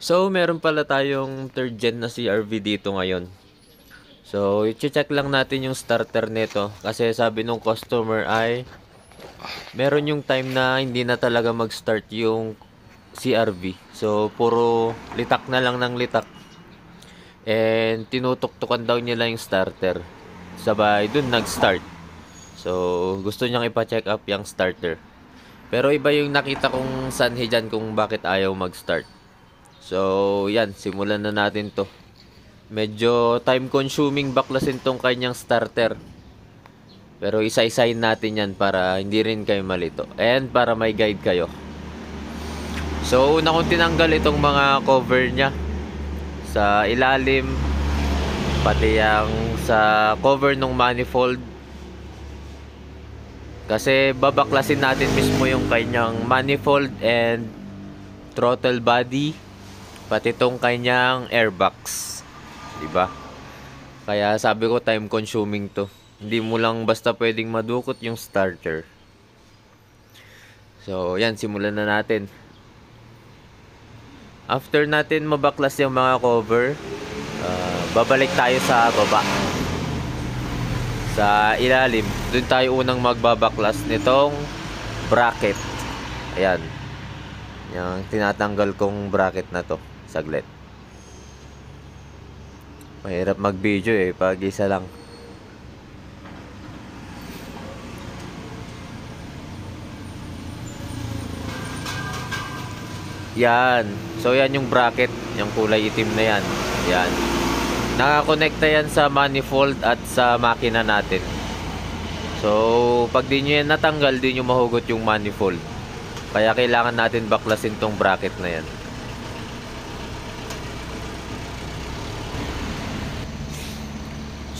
So, meron pala tayong third gen na CRV dito ngayon. So, i-check lang natin yung starter nito kasi sabi nung customer ay meron yung time na hindi na talaga mag-start yung CRV. So, puro litak na lang ng litak. And tinutuktukan daw nila yung starter. Sabay dun nag-start. So, gusto niyang ipa-check up yung starter. Pero iba yung nakita kong sanhi dyan kung bakit ayaw mag-start. So, yan. Simulan na natin to. Medyo time-consuming baklasin tong kanyang starter. Pero isa-isahin natin yan para hindi rin kayo malito. And para may guide kayo. So, una kong tinanggal itong mga cover niya. Sa ilalim. Pati yung sa cover ng manifold. Kasi babaklasin natin mismo yung kanyang manifold and throttle body. Pati itong kanyang airbox. Diba? Kaya sabi ko time consuming to. Hindi mo lang basta pwedeng madukot yung starter. So yan, simulan na natin. After natin mabaklas yung mga cover, babalik tayo sa baba. Sa ilalim, doon tayo unang magbabaklas nitong bracket. Ayan. Yung tinatanggal kong bracket na to. Saglit. Mahirap mag-video pag isa lang. Yan. So yan yung bracket, yung kulay itim na yan. Yan. Nakakonekta yan sa manifold at sa makina natin. So pag di nyo yan natanggal, di nyo mahugot yung manifold. Kaya kailangan natin baklasin tong bracket na yan.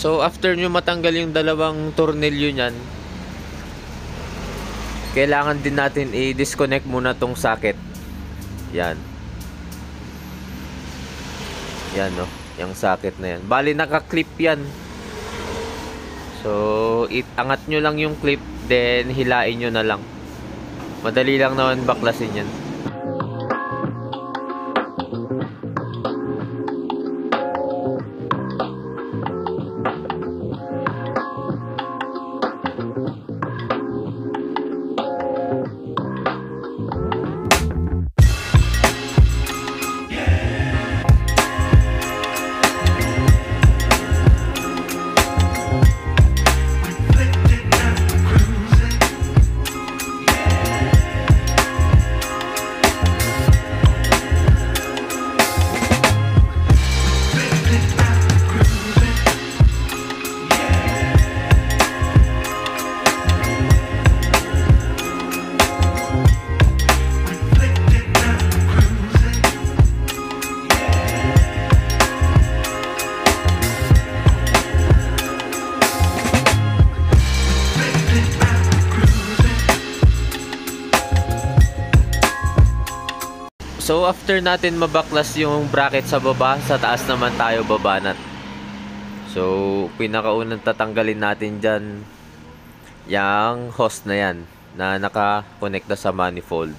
So after nyo matanggal yung dalawang tornilyo nyan, kailangan din natin i-disconnect muna tong socket. Yan. Yan no, yung socket na yan. Bali naka-clip yan. So angat nyo lang yung clip, then hilain nyo na lang. Madali lang naman baklasin yan. So after natin mabaklas yung bracket sa baba, sa taas naman tayo babanat. So pinakaunang tatanggalin natin dyan yung hose na yan na nakakonekta sa manifold.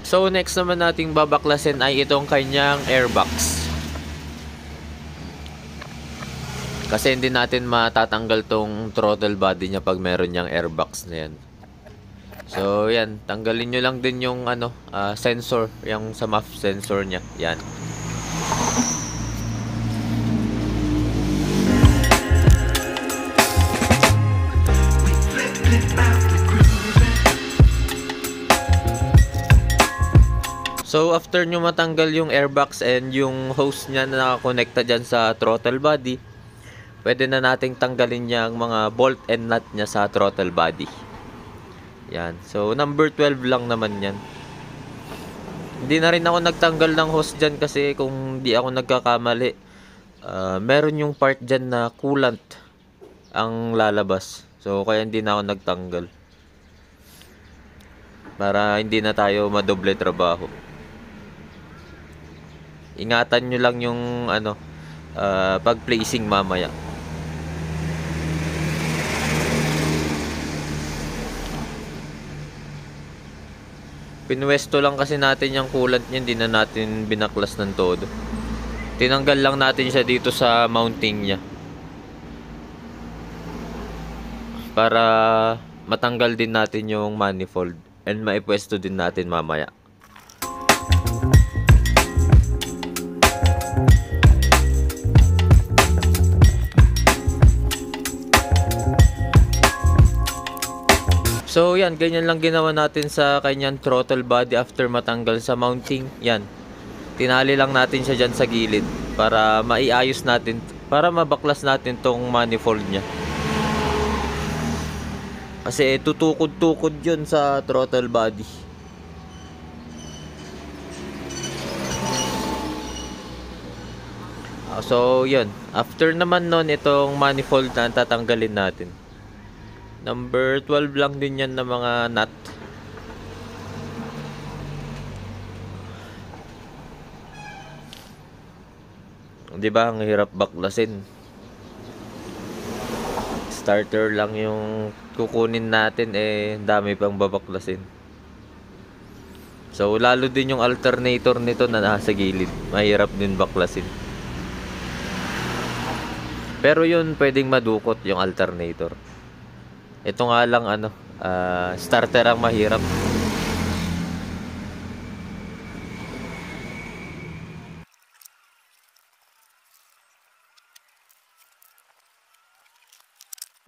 So next naman nating babaklasin ay itong kanyang airbox. Kasi hindi natin matatanggal tong throttle body niya pag meron niyang airbox na yan. So yan, tanggalin nyo lang din yung sensor, yung sa MUF sensor niya. Yan. So after nyo matanggal yung airbox and yung hose niya na nakakonekta dyan sa throttle body, pwede na nating tanggalin yung mga bolt and nut niya sa throttle body. Yan. So number 12 lang naman yan. Hindi na rin ako nagtanggal ng hose dyan kasi kung di ako nagkakamali, meron yung part dyan na coolant ang lalabas. So kaya hindi na ako nagtanggal. Para hindi na tayo madoble trabaho. Ingatan nyo lang yung pag placing mamaya. Pinwesto lang kasi natin yung coolant niya, hindi na natin binaklas ng todo. Tinanggal lang natin siya dito sa mounting niya. Para matanggal din natin yung manifold and maipwesto din natin mamaya. So yan, ganyan lang ginawa natin sa kanyang throttle body after matanggal sa mounting. Yan, tinali lang natin siya dyan sa gilid para maiayos natin, para mabaklas natin tong manifold niya. Kasi tutukod-tukod yun sa throttle body. So yun, after naman nun, itong manifold na tatanggalin natin. Number 12 lang din yan na mga nut. Di ba, ang hirap baklasin. Starter lang yung kukunin natin, dami pang babaklasin. So lalo din yung alternator nito na nasa gilid, mahirap din baklasin. Pero yun, pwedeng madukot yung alternator. Ito nga lang starter ang mahirap.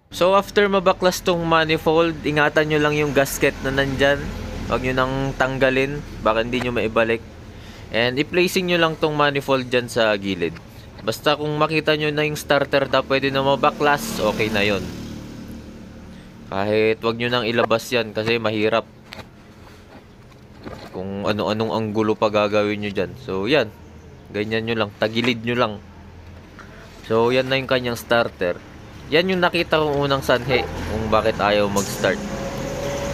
So after mabaklas tong manifold, ingatan nyo lang yung gasket na nandyan. Huwag nyo nang tanggalin, baka hindi nyo maibalik. And i-placing nyo lang tong manifold dyan sa gilid. Basta kung makita nyo na yung starter na pwede na mabaklas, okay na yon. Kahit wag nyo nang ilabas yan kasi mahirap. Kung ano-anong anggulo pa gagawin nyo dyan. So yan, ganyan nyo lang, tagilid nyo lang. So yan na yung kanyang starter. Yan yung nakita kong unang sanhe kung bakit ayaw mag-start.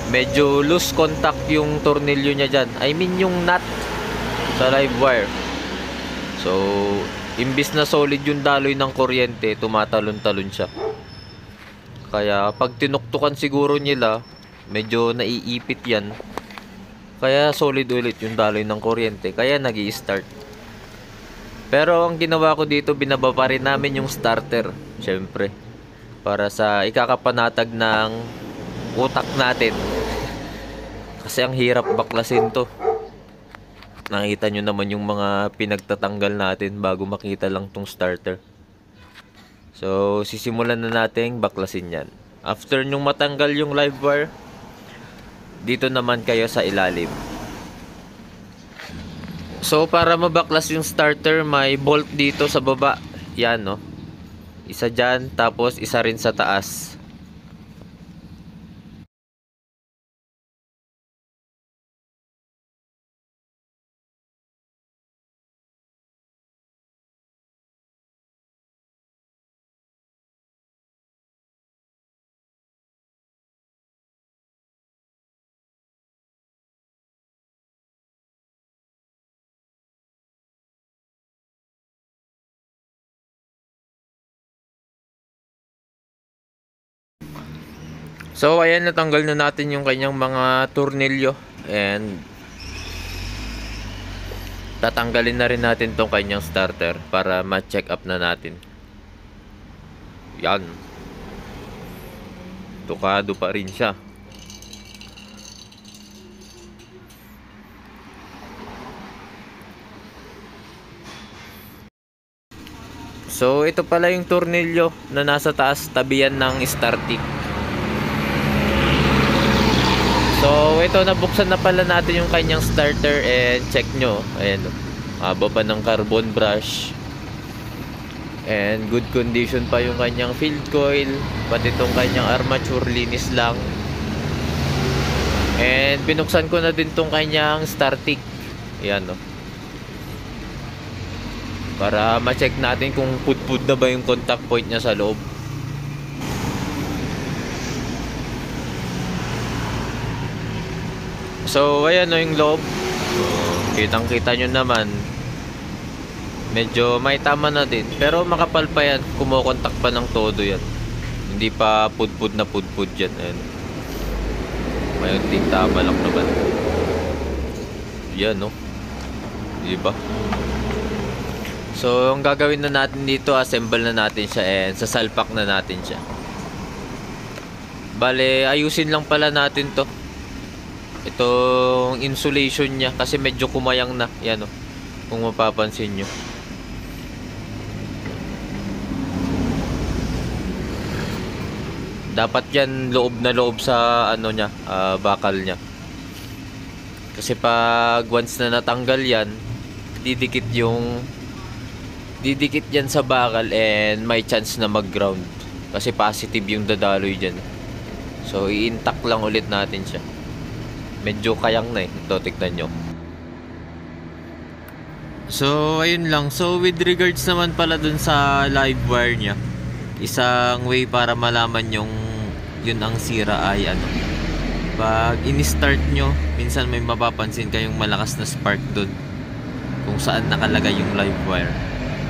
Medyo loose contact yung tornilyo niya dyan. I mean yung nut sa live wire. So imbis na solid yung daloy ng kuryente, tumatalon-talon siya. Kaya pag tinuktukan siguro nila, medyo naiipit yan. Kaya solid ulit yung daloy ng kuryente. Kaya nag-i-start. Pero ang ginawa ko dito, binaba pa rin namin yung starter. Syempre, para sa ikakapanatag ng utak natin. Kasi ang hirap baklasin to. Nakita nyo naman yung mga pinagtatanggal natin bago makita lang tong starter. So, sisimulan na natin baklasin yan. After nyong matanggal yung live wire, dito naman kayo sa ilalim. So, para mabaklas yung starter, may bolt dito sa baba. Yan, no? Isa dyan, tapos isa rin sa taas. So ayan, natanggal na natin yung kanyang mga tornilyo and tatanggalin na rin natin tong kanyang starter para ma-check up na natin. Yan, tukado pa rin siya. So ito pala yung tornilyo na nasa taas, tabihan ng starting. So ito, nabuksan na pala natin yung kanyang starter and check nyo. Ayan, baba ng carbon brush. And good condition pa yung kanyang field coil. Pati itong kanyang armature, linis lang. And binuksan ko na din tong kanyang starting. Ayan, no? Para ma-check natin kung pudpud na ba yung contact point niya sa loob. So, ayan, no, yung loob. So, kitang-kita nyo naman. Medyo may tama na din. Pero makapal pa yan. Kumokontak pa ng todo yan. Hindi pa pudpud na pudpud yan. Ayan. Mayunting tama lang naman. Yan, no? Diba? So, ang gagawin na natin dito, assemble na natin siya and sasalpak na natin siya. Bale, ayusin lang pala natin to. Itong insulation niya kasi medyo kumayang na. Yan, no? Kung mapapansin nyo. Dapat yan loob na loob sa ano niya, bakal niya. Kasi pag once na natanggal yan, didikit yan sa bakal and may chance na mag-ground. Kasi positive yung dadaloy dyan. So i-intact lang ulit natin siya. Medyo kayang na eh. Ito, tignan nyo. So ayun lang. So with regards naman pala dun sa live wire niya, isang way para malaman yung yun ang sira ay ano, pag in-start nyo, minsan may mapapansin kayong malakas na spark dun kung saan nakalagay yung live wire.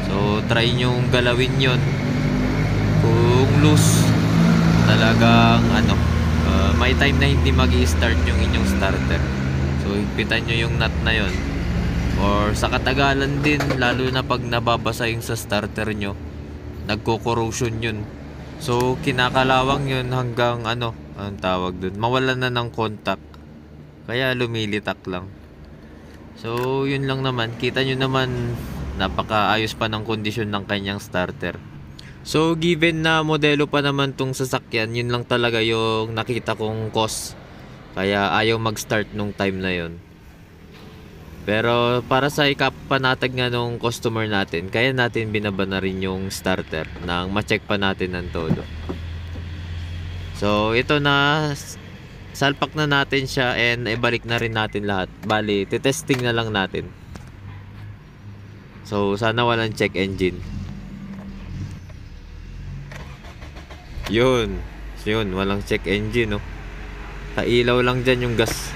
So try nyo galawin yun. Kung loose, talagang ano, may time na hindi mag-i-start yung inyong starter. So higpitan nyo yung nut na yun. Or sa katagalan din, lalo na pag nababasa yung sa starter nyo, nagko-corrosion yun. So kinakalawang yun hanggang ano, anong tawag dun, mawalan na ng contact. Kaya lumilitak lang. So yun lang naman. Kita nyo naman, napakaayos pa ng kondisyon ng kanyang starter. So given na modelo pa naman tong sasakyan, yun lang talaga yung nakita kong cause. Kaya ayaw mag-start nung time na yun. Pero para sa ikapanatag nga nung customer natin, kaya natin binaba na rin yung starter nang ma-check pa natin ng todo. So ito na, salpak na natin siya and ibalik na rin natin lahat. Bali, titesting na lang natin. So sana walang check engine. Yun, walang check engine, no. Kailaw lang dyan yung gas.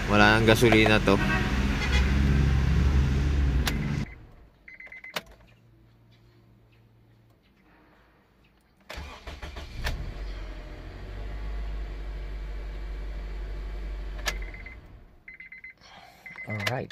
Wala nang gasolina to. All right.